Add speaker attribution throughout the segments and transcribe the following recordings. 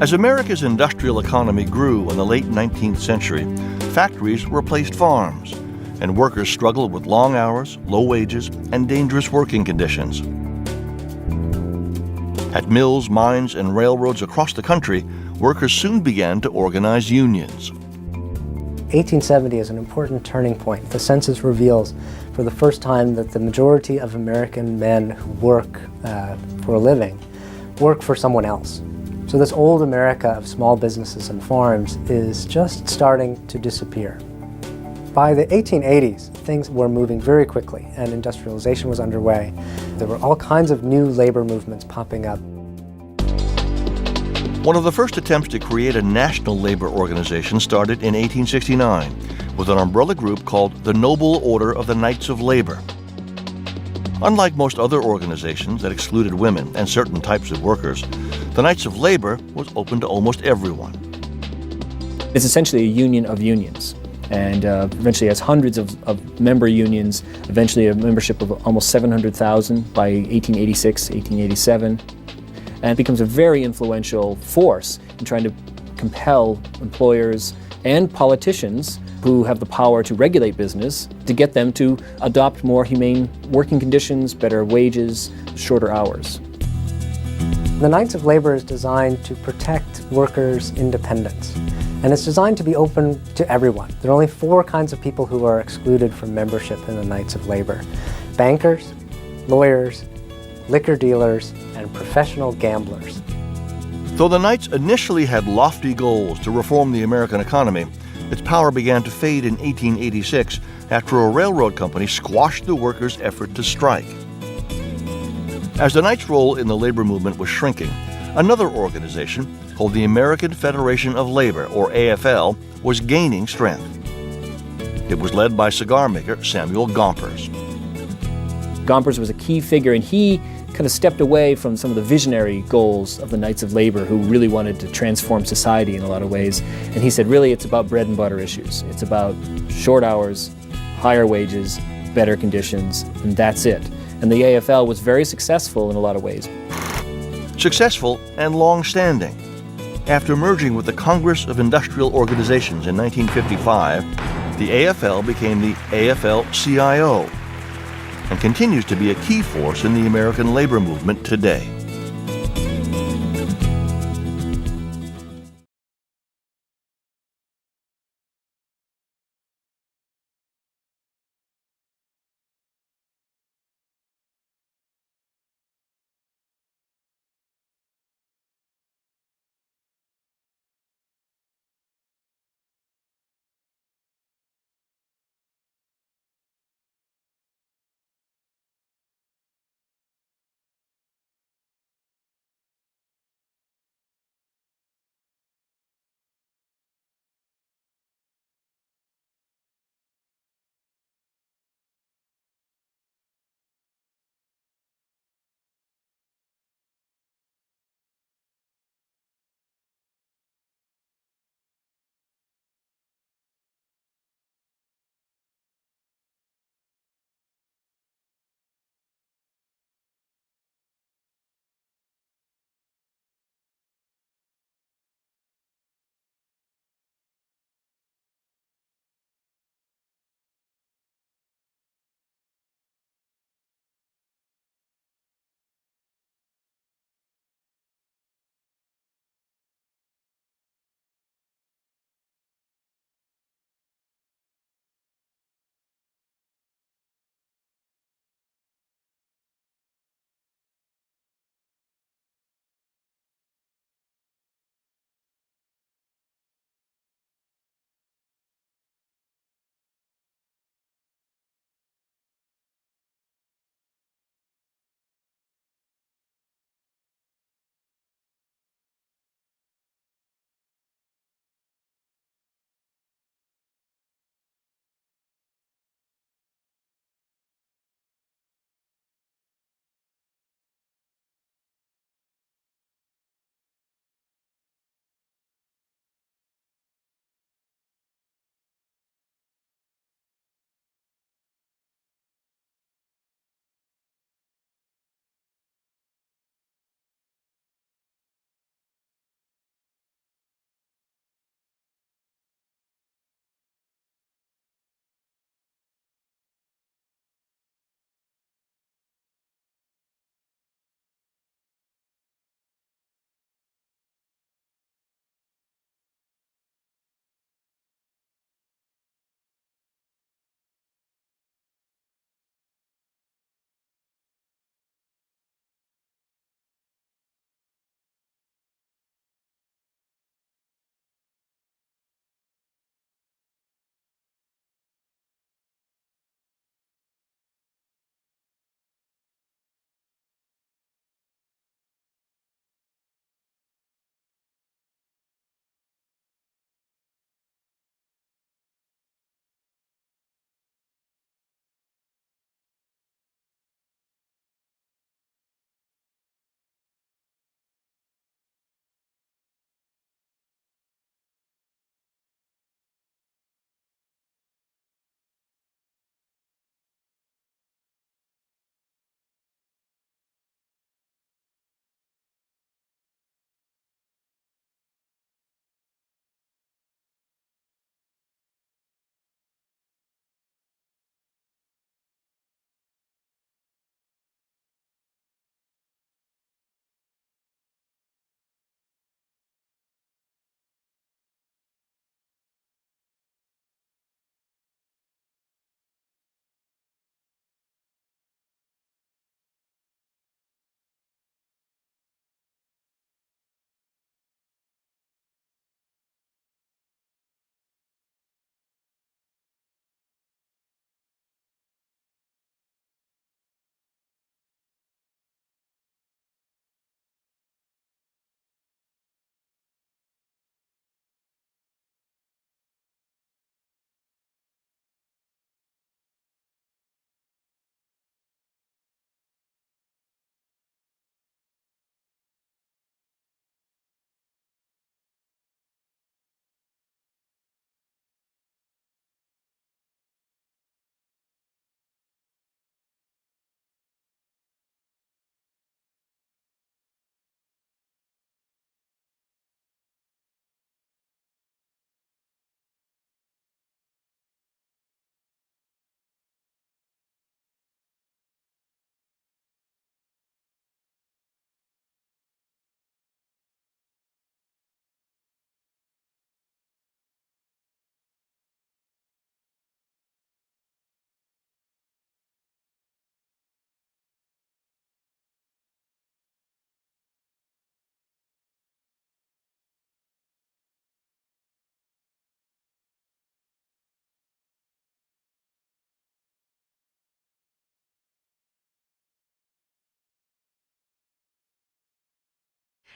Speaker 1: As America's industrial economy grew in the late 19th century, factories replaced farms, and workers struggled with long hours, low wages, and dangerous working conditions. At mills, mines, and railroads across the country, workers soon began to organize unions.
Speaker 2: 1870 is an important turning point. The census reveals for the first time that the majority of American men who work for a living work for someone else. So this old America of small businesses and farms is just starting to disappear. By the 1880s, things were moving very quickly and industrialization was underway. There were all kinds of new labor movements popping up.
Speaker 1: One of the first attempts to create a national labor organization started in 1869 with an umbrella group called the Noble Order of the Knights of Labor. Unlike most other organizations that excluded women and certain types of workers, the Knights of Labor was open to almost everyone.
Speaker 3: It's essentially a union of unions, and eventually has hundreds of member unions, eventually a membership of almost 700,000 by 1886, 1887, and it becomes a very influential force in trying to compel employers and politicians who have the power to regulate business to get them to adopt more humane working conditions, better wages, shorter hours.
Speaker 2: The Knights of Labor is designed to protect workers' independence, and it's designed to be open to everyone. There are only 4 kinds of people who are excluded from membership in the Knights of Labor: bankers, lawyers, liquor dealers, and professional gamblers.
Speaker 1: Though the Knights initially had lofty goals to reform the American economy, its power began to fade in 1886 after a railroad company squashed the workers' effort to strike. As the Knights' role in the labor movement was shrinking, another organization called the American Federation of Labor, or AFL, was gaining strength. It was led by cigar maker Samuel Gompers.
Speaker 3: Gompers was a key figure, and he kind of stepped away from some of the visionary goals of the Knights of Labor, who really wanted to transform society in a lot of ways. And he said, really, it's about bread and butter issues. It's about short hours, higher wages, better conditions, and that's it. And the AFL was very successful in a lot of ways.
Speaker 1: Successful and long-standing. After merging with the Congress of Industrial Organizations in 1955, the AFL became the AFL-CIO and continues to be a key force in the American labor movement today.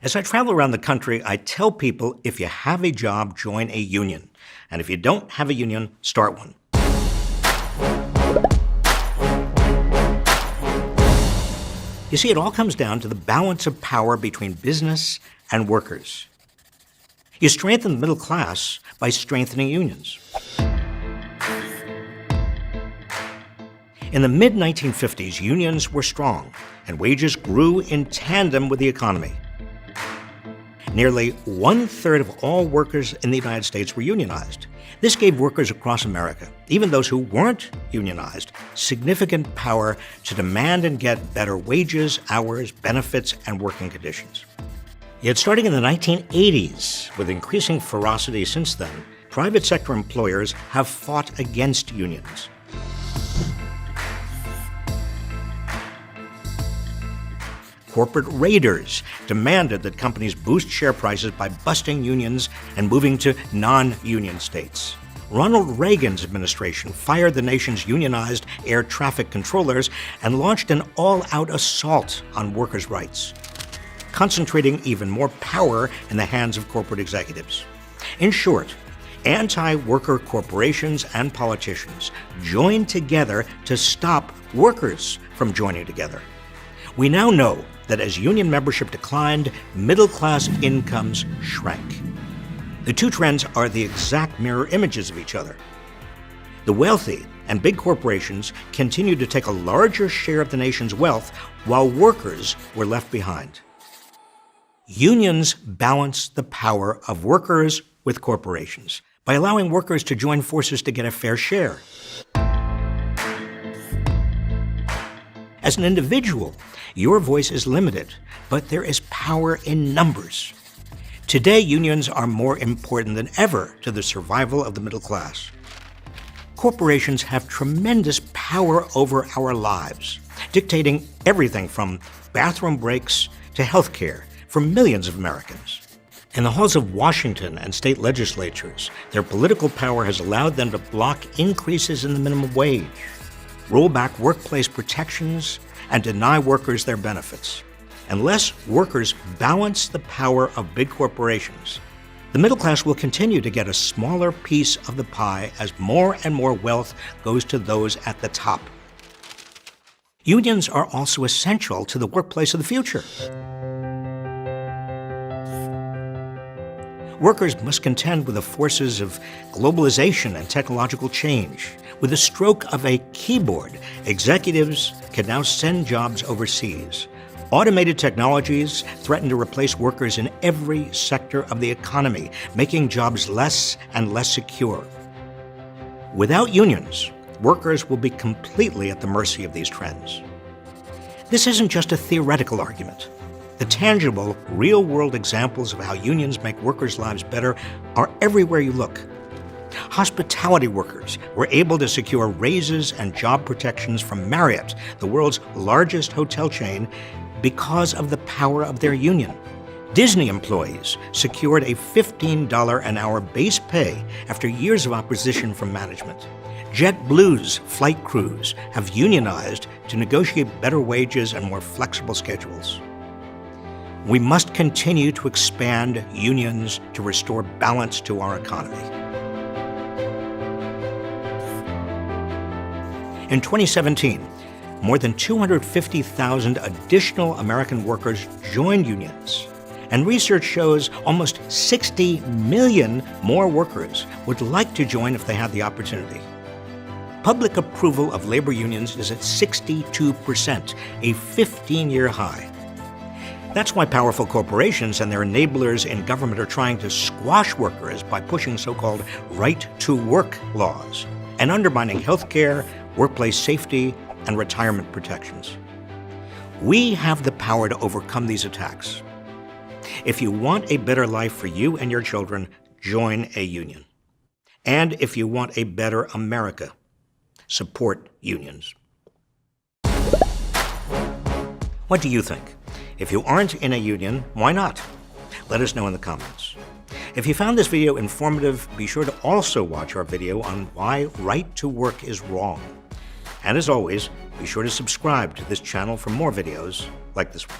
Speaker 4: As I travel around the country, I tell people if you have a job, join a union. And if you don't have a union, start one. You see, it all comes down to the balance of power between business and workers. You strengthen the middle class by strengthening unions. In the mid-1950s, unions were strong, and wages grew in tandem with the economy. Nearly 1/3 of all workers in the United States were unionized. This gave workers across America, even those who weren't unionized, significant power to demand and get better wages, hours, benefits, and working conditions. Yet starting in the 1980s, with increasing ferocity since then, private sector employers have fought against unions. Corporate raiders demanded that companies boost share prices by busting unions and moving to non-union states. Ronald Reagan's administration fired the nation's unionized air traffic controllers and launched an all-out assault on workers' rights, concentrating even more power in the hands of corporate executives. In short, anti-worker corporations and politicians joined together to stop workers from joining together. We now know that as union membership declined, middle-class incomes shrank. The two trends are the exact mirror images of each other. The wealthy and big corporations continued to take a larger share of the nation's wealth, while workers were left behind. Unions balance the power of workers with corporations by allowing workers to join forces to get a fair share. As an individual, your voice is limited, but there is power in numbers. Today, unions are more important than ever to the survival of the middle class. Corporations have tremendous power over our lives, dictating everything from bathroom breaks to health care for millions of Americans. In the halls of Washington and state legislatures, their political power has allowed them to block increases in the minimum wage, roll back workplace protections, and deny workers their benefits. Unless workers balance the power of big corporations, the middle class will continue to get a smaller piece of the pie as more and more wealth goes to those at the top. Unions are also essential to the workplace of the future. Workers must contend with the forces of globalization and technological change. With the stroke of a keyboard, executives can now send jobs overseas. Automated technologies threaten to replace workers in every sector of the economy, making jobs less and less secure. Without unions, workers will be completely at the mercy of these trends. This isn't just a theoretical argument. The tangible, real-world examples of how unions make workers' lives better are everywhere you look. Hospitality workers were able to secure raises and job protections from Marriott, the world's largest hotel chain, because of the power of their union. Disney employees secured a $15 an hour base pay after years of opposition from management. JetBlue's flight crews have unionized to negotiate better wages and more flexible schedules. We must continue to expand unions to restore balance to our economy. In 2017, more than 250,000 additional American workers joined unions, and research shows almost 60 million more workers would like to join if they had the opportunity. Public approval of labor unions is at 62%, a 15-year high. That's why powerful corporations and their enablers in government are trying to squash workers by pushing so-called right-to-work laws and undermining health care, workplace safety, and retirement protections. We have the power to overcome these attacks. If you want a better life for you and your children, join a union. And if you want a better America, support unions. What do you think? If you aren't in a union, why not? Let us know in the comments. If you found this video informative, be sure to also watch our video on why right to work is wrong. And as always, be sure to subscribe to this channel for more videos like this one.